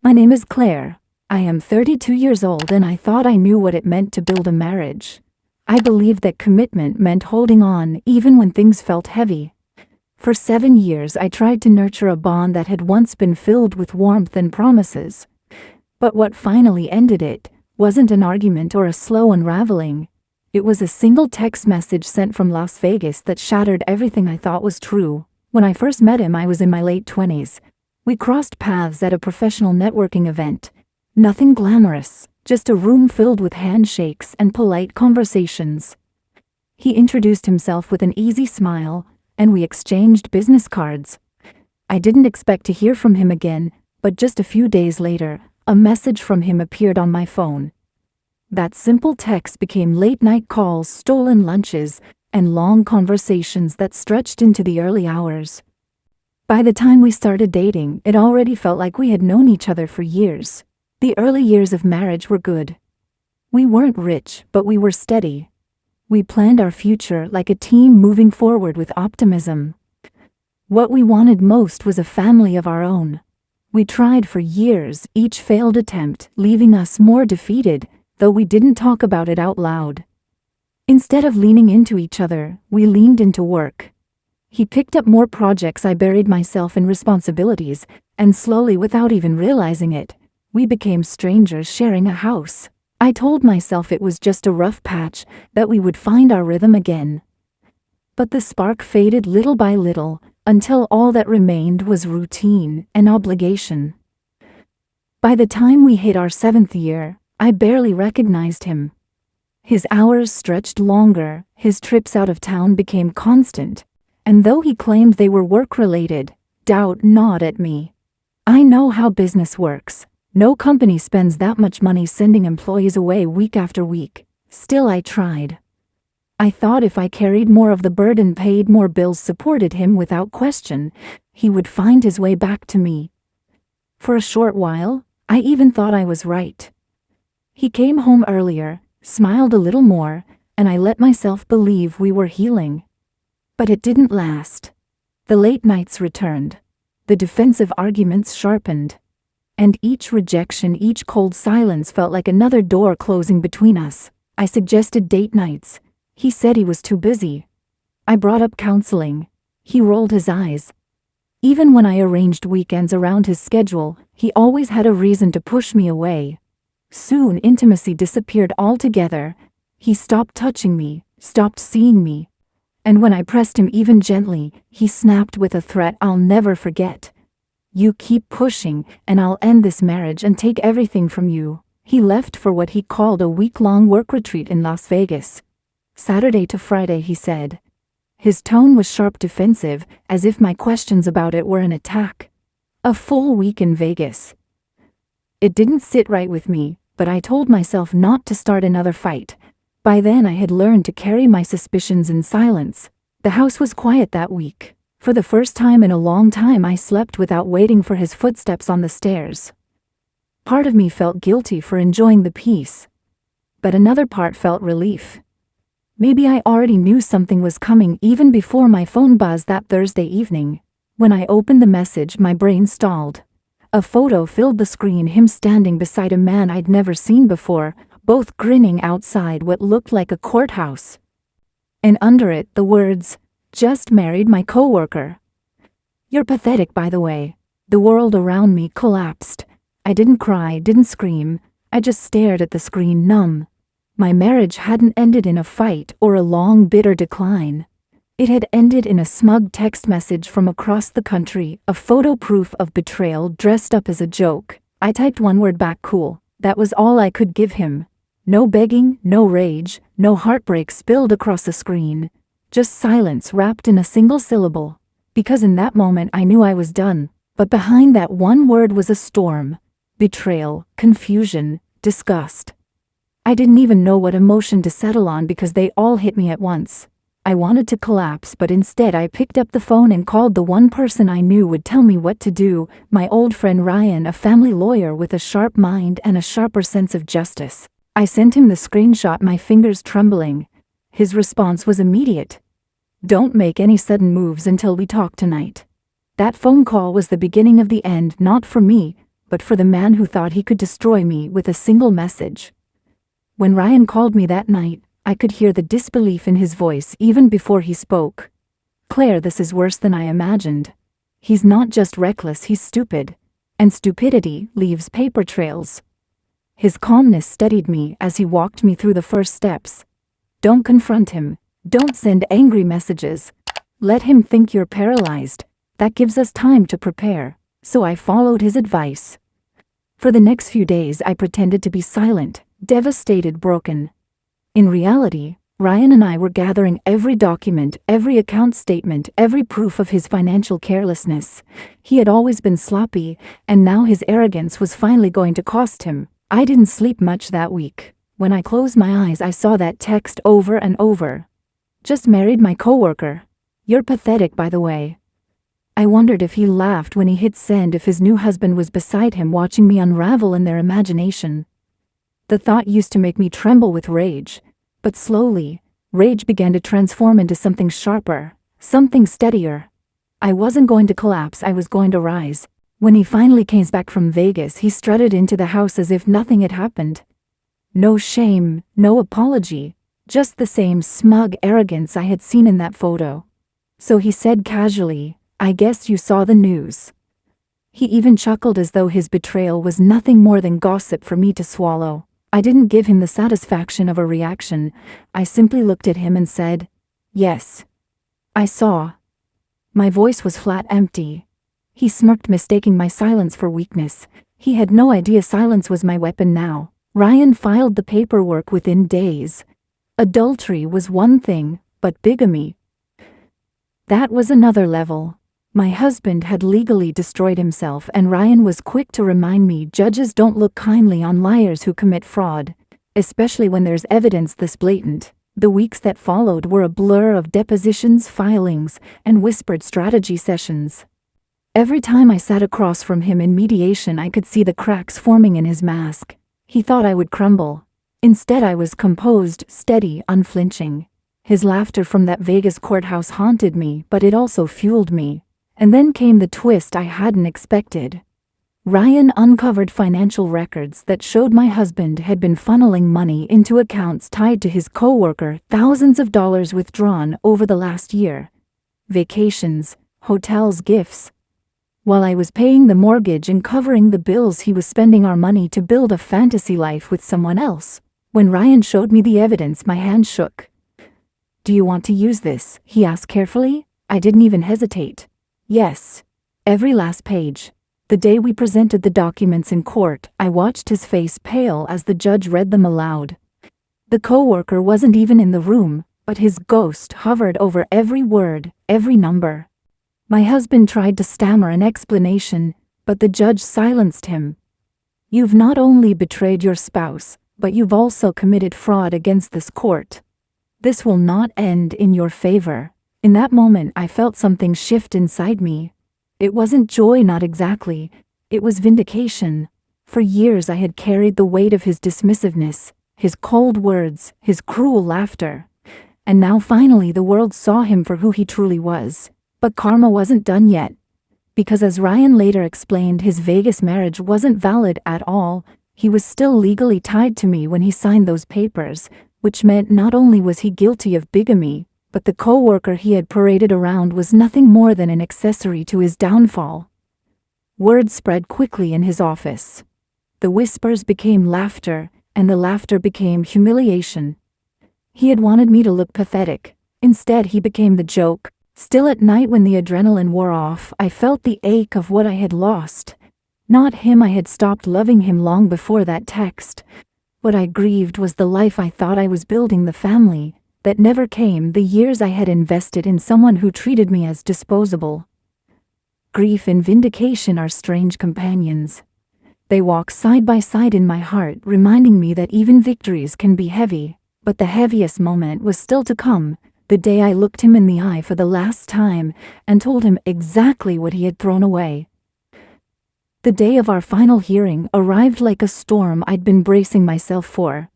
My name is Claire. I am 32 years old and I thought I knew what it meant to build a marriage. I believed that commitment meant holding on even when things felt heavy. For 7 years I tried to nurture a bond that had once been filled with warmth and promises. But what finally ended it wasn't an argument or a slow unraveling. It was a single text message sent from Las Vegas that shattered everything I thought was true. When I first met him, I was in my late 20s. We crossed paths at a professional networking event. Nothing glamorous, just a room filled with handshakes and polite conversations. He introduced himself with an easy smile, and we exchanged business cards. I didn't expect to hear from him again, but just a few days later, a message from him appeared on my phone. That simple text became late-night calls, stolen lunches, and long conversations that stretched into the early hours. By the time we started dating, it already felt like we had known each other for years. The early years of marriage were good. We weren't rich, but we were steady. We planned our future like a team moving forward with optimism. What we wanted most was a family of our own. We tried for years, each failed attempt leaving us more defeated, though we didn't talk about it out loud. Instead of leaning into each other, we leaned into work. He picked up more projects, I buried myself in responsibilities, and slowly, without even realizing it, we became strangers sharing a house. I told myself it was just a rough patch, that we would find our rhythm again. But the spark faded little by little, until all that remained was routine and obligation. By the time we hit our 7th year, I barely recognized him. His hours stretched longer, his trips out of town became constant, and though he claimed they were work-related, doubt gnawed at me. I know how business works. No company spends that much money sending employees away week after week. Still, I tried. I thought if I carried more of the burden, paid more bills, supported him without question, he would find his way back to me. For a short while, I even thought I was right. He came home earlier, smiled a little more, and I let myself believe we were healing. But it didn't last. The late nights returned. The defensive arguments sharpened. And each rejection, each cold silence felt like another door closing between us. I suggested date nights. He said he was too busy. I brought up counseling. He rolled his eyes. Even when I arranged weekends around his schedule, he always had a reason to push me away. Soon, intimacy disappeared altogether. He stopped touching me, stopped seeing me. And when I pressed him even gently, he snapped with a threat I'll never forget. You keep pushing, and I'll end this marriage and take everything from you. He left for what he called a week-long work retreat in Las Vegas. Saturday to Friday, he said. His tone was sharp, defensive, as if my questions about it were an attack. A full week in Vegas. It didn't sit right with me, but I told myself not to start another fight. By then I had learned to carry my suspicions in silence. The house was quiet that week. For the first time in a long time, I slept without waiting for his footsteps on the stairs. Part of me felt guilty for enjoying the peace, but another part felt relief. Maybe I already knew something was coming even before my phone buzzed that Thursday evening. When I opened the message, my brain stalled. A photo filled the screen, him standing beside a man I'd never seen before, both grinning outside what looked like a courthouse. And under it, the words, "Just married my coworker." You're pathetic, by the way. The world around me collapsed. I didn't cry, didn't scream. I just stared at the screen, numb. My marriage hadn't ended in a fight or a long, bitter decline. It had ended in a smug text message from across the country, a photo proof of betrayal dressed up as a joke. I typed one word back: cool. That was all I could give him. No begging, no rage, no heartbreak spilled across the screen. Just silence wrapped in a single syllable. Because in that moment I knew I was done. But behind that one word was a storm. Betrayal, confusion, disgust. I didn't even know what emotion to settle on because they all hit me at once. I wanted to collapse, but instead I picked up the phone and called the one person I knew would tell me what to do, my old friend Ryan, a family lawyer with a sharp mind and a sharper sense of justice. I sent him the screenshot, my fingers trembling. His response was immediate. "Don't make any sudden moves until we talk tonight." That phone call was the beginning of the end, not for me, but for the man who thought he could destroy me with a single message. When Ryan called me that night, I could hear the disbelief in his voice even before he spoke. "Claire, this is worse than I imagined. He's not just reckless, he's stupid. And stupidity leaves paper trails." His calmness steadied me as he walked me through the first steps. "Don't confront him. Don't send angry messages. Let him think you're paralyzed. That gives us time to prepare." So I followed his advice. For the next few days I pretended to be silent, devastated, broken. In reality, Ryan and I were gathering every document, every account statement, every proof of his financial carelessness. He had always been sloppy, and now his arrogance was finally going to cost him. I didn't sleep much that week. When I closed my eyes, I saw that text over and over. "Just married my coworker. You're pathetic, by the way." I wondered if he laughed when he hit send, if his new husband was beside him watching me unravel in their imagination. The thought used to make me tremble with rage, but slowly, rage began to transform into something sharper, something steadier. I wasn't going to collapse, I was going to rise. When he finally came back from Vegas, he strutted into the house as if nothing had happened. No shame, no apology, just the same smug arrogance I had seen in that photo. So he said casually, "I guess you saw the news." He even chuckled as though his betrayal was nothing more than gossip for me to swallow. I didn't give him the satisfaction of a reaction. I simply looked at him and said, "Yes, I saw." My voice was flat, empty. He smirked, mistaking my silence for weakness. He had no idea silence was my weapon now. Ryan filed the paperwork within days. Adultery was one thing, but bigamy, that was another level. My husband had legally destroyed himself, and Ryan was quick to remind me judges don't look kindly on liars who commit fraud, especially when there's evidence this blatant. The weeks that followed were a blur of depositions, filings, and whispered strategy sessions. Every time I sat across from him in mediation, I could see the cracks forming in his mask. He thought I would crumble. Instead, I was composed, steady, unflinching. His laughter from that Vegas courthouse haunted me, but it also fueled me. And then came the twist I hadn't expected. Ryan uncovered financial records that showed my husband had been funneling money into accounts tied to his coworker, thousands of dollars withdrawn over the last year. Vacations, hotels, gifts. While I was paying the mortgage and covering the bills, he was spending our money to build a fantasy life with someone else. When Ryan showed me the evidence, my hand shook. "Do you want to use this?" he asked carefully. I didn't even hesitate. "Yes." Every last page. The day we presented the documents in court, I watched his face pale as the judge read them aloud. The coworker wasn't even in the room, but his ghost hovered over every word, every number. My husband tried to stammer an explanation, but the judge silenced him. "You've not only betrayed your spouse, but you've also committed fraud against this court. This will not end in your favor." In that moment, I felt something shift inside me. It wasn't joy, not exactly. It was vindication. For years I had carried the weight of his dismissiveness, his cold words, his cruel laughter. And now finally the world saw him for who he truly was. But karma wasn't done yet. Because as Ryan later explained, his Vegas marriage wasn't valid at all. He was still legally tied to me when he signed those papers, which meant not only was he guilty of bigamy, but the coworker he had paraded around was nothing more than an accessory to his downfall. Word spread quickly in his office. The whispers became laughter, and the laughter became humiliation. He had wanted me to look pathetic. Instead, he became the joke. Still at night, when the adrenaline wore off, I felt the ache of what I had lost. Not him. I had stopped loving him long before that text. What I grieved was the life I thought I was building, the family that never came, the years I had invested in someone who treated me as disposable. Grief and vindication are strange companions. They walk side by side in my heart, reminding me that even victories can be heavy. But the heaviest moment was still to come, the day I looked him in the eye for the last time and told him exactly what he had thrown away. The day of our final hearing arrived like a storm I'd been bracing myself for.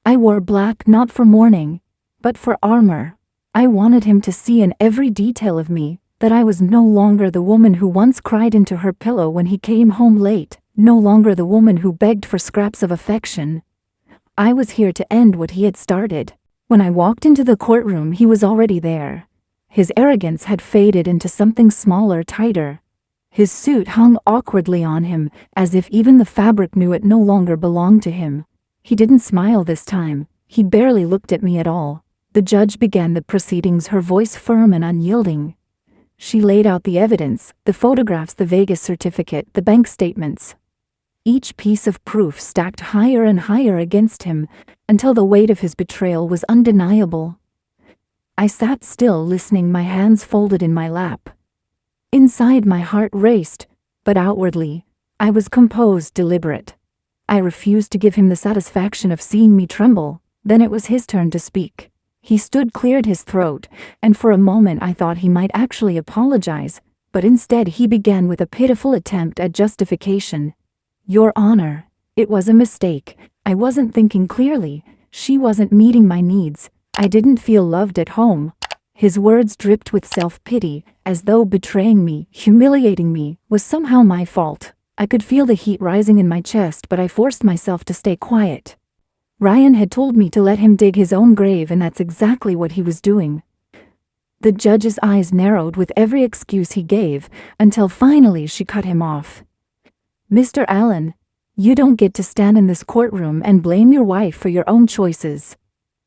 I wore black not for mourning, but for armor. I wanted him to see in every detail of me that I was no longer the woman who once cried into her pillow when he came home late, no longer the woman who begged for scraps of affection. I was here to end what he had started. When I walked into the courtroom, he was already there. His arrogance had faded into something smaller, tighter. His suit hung awkwardly on him, as if even the fabric knew it no longer belonged to him. He didn't smile this time. He barely looked at me at all. The judge began the proceedings, her voice firm and unyielding. She laid out the evidence, the photographs, the Vegas certificate, the bank statements. Each piece of proof stacked higher and higher against him, until the weight of his betrayal was undeniable. I sat still, listening, my hands folded in my lap. Inside, my heart raced, but outwardly, I was composed, deliberate. I refused to give him the satisfaction of seeing me tremble. Then it was his turn to speak. He stood, cleared his throat, and for a moment I thought he might actually apologize, but instead he began with a pitiful attempt at justification. "Your Honor, it was a mistake. I wasn't thinking clearly. She wasn't meeting my needs. I didn't feel loved at home." His words dripped with self-pity, as though betraying me, humiliating me, was somehow my fault. I could feel the heat rising in my chest, but I forced myself to stay quiet. Ryan had told me to let him dig his own grave, and that's exactly what he was doing. The judge's eyes narrowed with every excuse he gave, until finally she cut him off. "Mr. Allen, you don't get to stand in this courtroom and blame your wife for your own choices.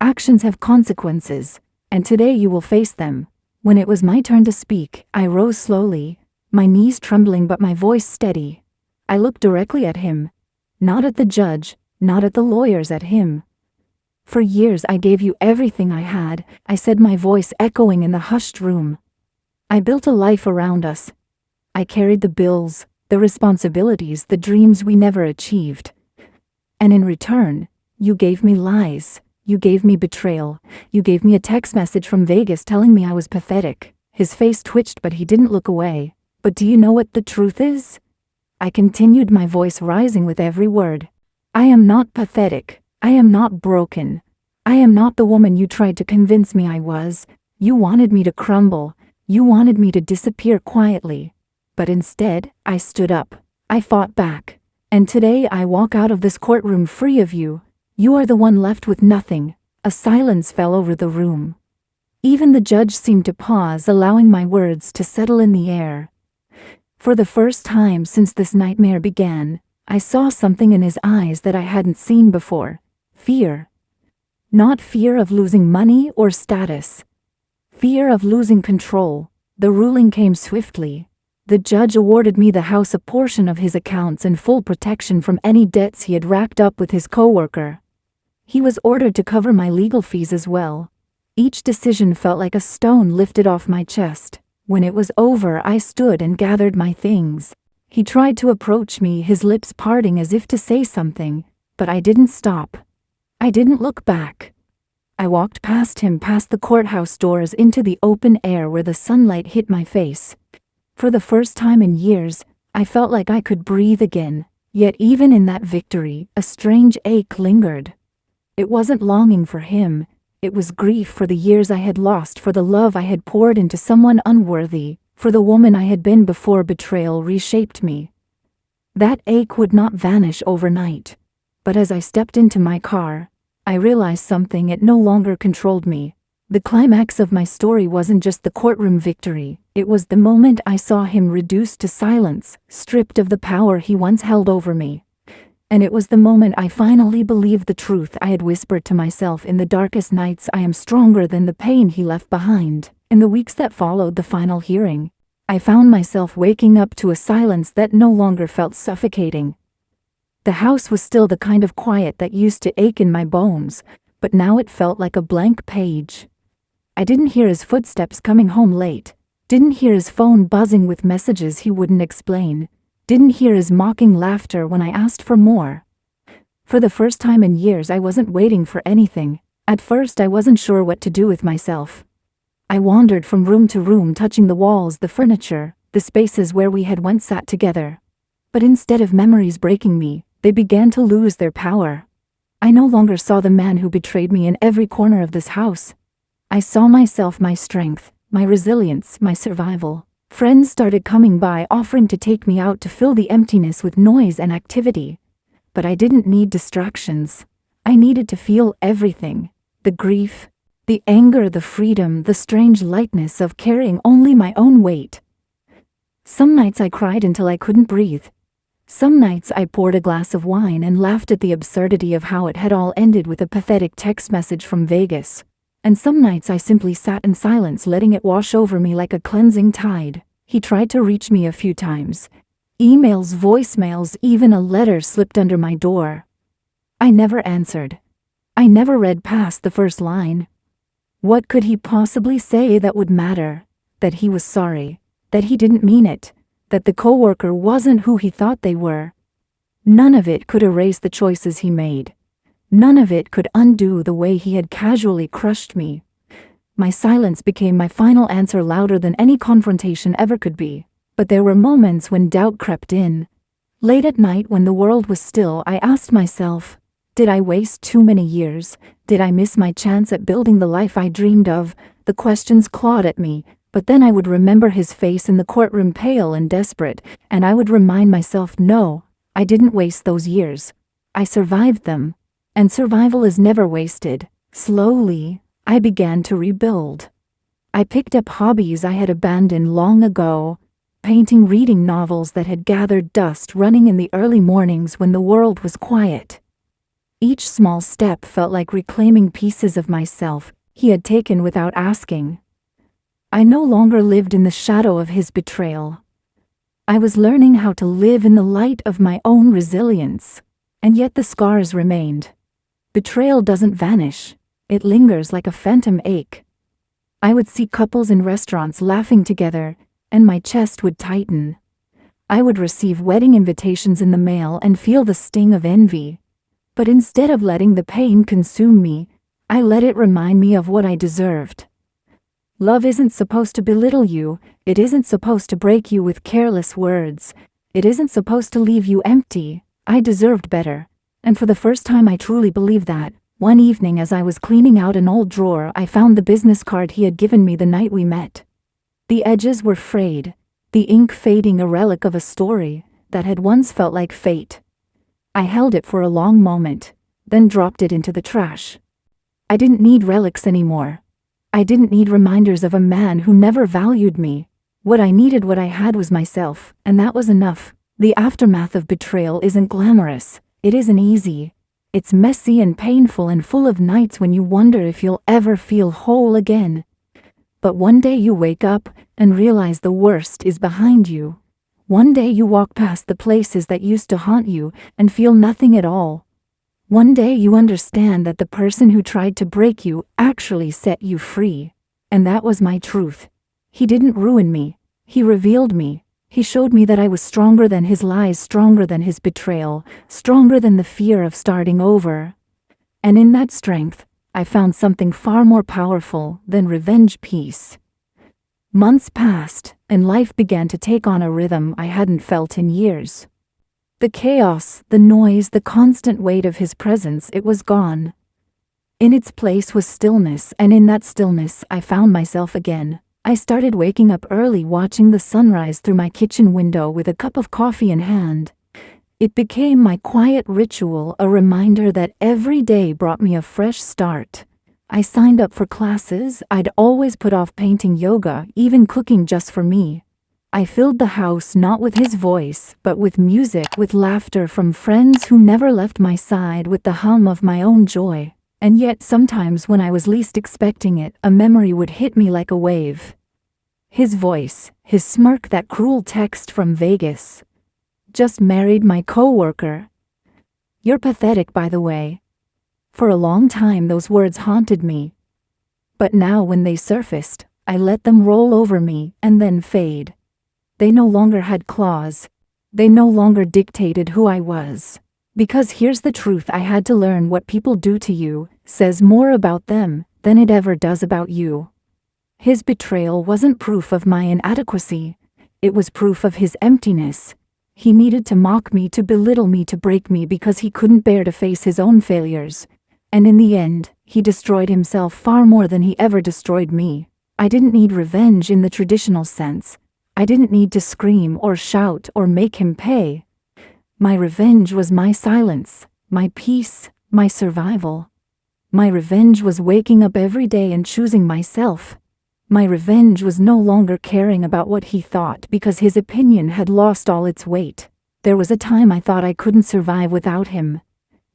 Actions have consequences, and today you will face them." When it was my turn to speak, I rose slowly, my knees trembling but my voice steady. I looked directly at him, not at the judge, not at the lawyers, at him. "For years I gave you everything I had," I said, my voice echoing in the hushed room. "I built a life around us. I carried the bills, the responsibilities, the dreams we never achieved. And in return, you gave me lies. You gave me betrayal. You gave me a text message from Vegas telling me I was pathetic." His face twitched, but he didn't look away. "But do you know what the truth is?" I continued, my voice rising with every word. "I am not pathetic. I am not broken. I am not the woman you tried to convince me I was. You wanted me to crumble. You wanted me to disappear quietly. But instead, I stood up. I fought back. And today I walk out of this courtroom free of you. You are the one left with nothing." A silence fell over the room. Even the judge seemed to pause, allowing my words to settle in the air. For the first time since this nightmare began, I saw something in his eyes that I hadn't seen before. Fear. Not fear of losing money or status. Fear of losing control. The ruling came swiftly. The judge awarded me the house, a portion of his accounts, and full protection from any debts he had racked up with his coworker. He was ordered to cover my legal fees as well. Each decision felt like a stone lifted off my chest. When it was over, I stood and gathered my things. He tried to approach me, his lips parting as if to say something, but I didn't stop. I didn't look back. I walked past him, past the courthouse doors, into the open air where the sunlight hit my face. For the first time in years, I felt like I could breathe again. Yet even in that victory, a strange ache lingered. It wasn't longing for him. It was grief for the years I had lost, for the love I had poured into someone unworthy, for the woman I had been before betrayal reshaped me. That ache would not vanish overnight. But as I stepped into my car, I realized something. It no longer controlled me. The climax of my story wasn't just the courtroom victory. It was the moment I saw him reduced to silence, stripped of the power he once held over me. And it was the moment I finally believed the truth I had whispered to myself in the darkest nights: I am stronger than the pain he left behind. In the weeks that followed the final hearing, I found myself waking up to a silence that no longer felt suffocating. The house was still the kind of quiet that used to ache in my bones, but now it felt like a blank page. I didn't hear his footsteps coming home late, didn't hear his phone buzzing with messages he wouldn't explain, didn't hear his mocking laughter when I asked for more. For the first time in years, I wasn't waiting for anything. At first, I wasn't sure what to do with myself. I wandered from room to room, touching the walls, the furniture, the spaces where we had once sat together. But instead of memories breaking me, they began to lose their power. I no longer saw the man who betrayed me in every corner of this house. I saw myself, my strength, my resilience, my survival. Friends started coming by offering to take me out to fill the emptiness with noise and activity. But I didn't need distractions. I needed to feel everything. The grief, the anger, the freedom, the strange lightness of carrying only my own weight. Some nights I cried until I couldn't breathe. Some nights I poured a glass of wine and laughed at the absurdity of how it had all ended with a pathetic text message from Vegas. And some nights I simply sat in silence, letting it wash over me like a cleansing tide. He tried to reach me a few times. Emails, voicemails, even a letter slipped under my door. I never answered. I never read past the first line. What could he possibly say that would matter? That he was sorry. That he didn't mean it. That the coworker wasn't who he thought they were. None of it could erase the choices he made. None of it could undo the way he had casually crushed me. My silence became my final answer, louder than any confrontation ever could be. But there were moments when doubt crept in. Late at night when the world was still, I asked myself, did I waste too many years? Did I miss my chance at building the life I dreamed of? The questions clawed at me, but then I would remember his face in the courtroom, pale and desperate, and I would remind myself, no, I didn't waste those years. I survived them. And survival is never wasted. Slowly, I began to rebuild. I picked up hobbies I had abandoned long ago. Painting, reading novels that had gathered dust, running in the early mornings when the world was quiet. Each small step felt like reclaiming pieces of myself he had taken without asking. I no longer lived in the shadow of his betrayal. I was learning how to live in the light of my own resilience, and yet the scars remained. Betrayal doesn't vanish, it lingers like a phantom ache. I would see couples in restaurants laughing together, and my chest would tighten. I would receive wedding invitations in the mail and feel the sting of envy. But instead of letting the pain consume me, I let it remind me of what I deserved. Love isn't supposed to belittle you, it isn't supposed to break you with careless words, it isn't supposed to leave you empty. I deserved better. And for the first time I truly believed that. One evening as I was cleaning out an old drawer, I found the business card he had given me the night we met. The edges were frayed, the ink fading, a relic of a story that had once felt like fate. I held it for a long moment, then dropped it into the trash. I didn't need relics anymore. I didn't need reminders of a man who never valued me. What I needed, what I had, was myself, and that was enough. The aftermath of betrayal isn't glamorous. It isn't easy. It's messy and painful and full of nights when you wonder if you'll ever feel whole again. But one day you wake up and realize the worst is behind you. One day you walk past the places that used to haunt you and feel nothing at all. One day you understand that the person who tried to break you actually set you free. And that was my truth. He didn't ruin me. He revealed me. He showed me that I was stronger than his lies, stronger than his betrayal, stronger than the fear of starting over. And in that strength, I found something far more powerful than revenge: peace. Months passed, and life began to take on a rhythm I hadn't felt in years. The chaos, the noise, the constant weight of his presence, it was gone. In its place was stillness, and in that stillness I found myself again. I started waking up early, watching the sunrise through my kitchen window with a cup of coffee in hand. It became my quiet ritual, a reminder that every day brought me a fresh start. I signed up for classes I'd always put off: painting, yoga, even cooking just for me. I filled the house not with his voice, but with music, with laughter from friends who never left my side, with the hum of my own joy. And yet sometimes when I was least expecting it, a memory would hit me like a wave. His voice, his smirk, that cruel text from Vegas. Just married my coworker. You're pathetic, by the way. For a long time those words haunted me. But now when they surfaced, I let them roll over me and then fade. They no longer had claws. They no longer dictated who I was. Because here's the truth: I had to learn what people do to you says more about them than it ever does about you. His betrayal wasn't proof of my inadequacy. It was proof of his emptiness. He needed to mock me, to belittle me, to break me because he couldn't bear to face his own failures. And in the end, he destroyed himself far more than he ever destroyed me. I didn't need revenge in the traditional sense. I didn't need to scream or shout or make him pay. My revenge was my silence, my peace, my survival. My revenge was waking up every day and choosing myself. My revenge was no longer caring about what he thought because his opinion had lost all its weight. There was a time I thought I couldn't survive without him,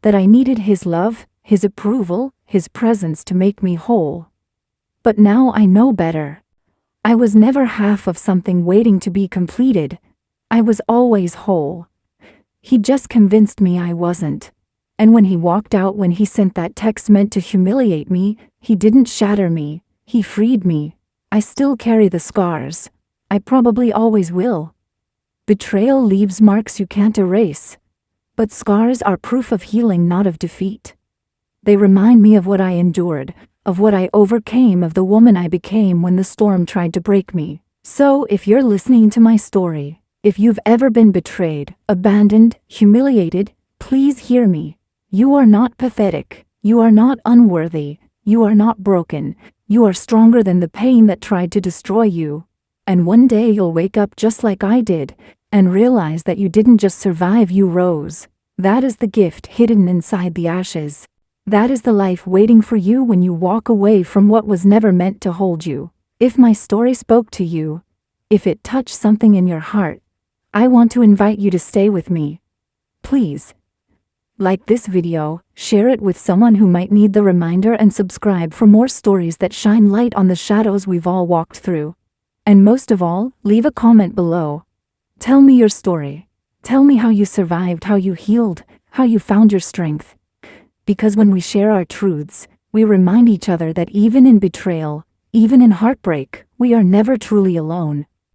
that I needed his love, his approval, his presence to make me whole. But now I know better. I was never half of something waiting to be completed. I was always whole. He just convinced me I wasn't. And when he walked out, when he sent that text meant to humiliate me, he didn't shatter me, he freed me. I still carry the scars. I probably always will. Betrayal leaves marks you can't erase. But scars are proof of healing, not of defeat. They remind me of what I endured, of what I overcame, of the woman I became when the storm tried to break me. So, if you're listening to my story, if you've ever been betrayed, abandoned, humiliated, please hear me. You are not pathetic. You are not unworthy. You are not broken. You are stronger than the pain that tried to destroy you. And one day you'll wake up just like I did, and realize that you didn't just survive, you rose. That is the gift hidden inside the ashes. That is the life waiting for you when you walk away from what was never meant to hold you. If my story spoke to you, if it touched something in your heart, I want to invite you to stay with me. Please, like this video, share it with someone who might need the reminder, and subscribe for more stories that shine light on the shadows we've all walked through. And most of all, leave a comment below. Tell me your story. Tell me how you survived, how you healed, how you found your strength. Because when we share our truths, we remind each other that even in betrayal, even in heartbreak, we are never truly alone.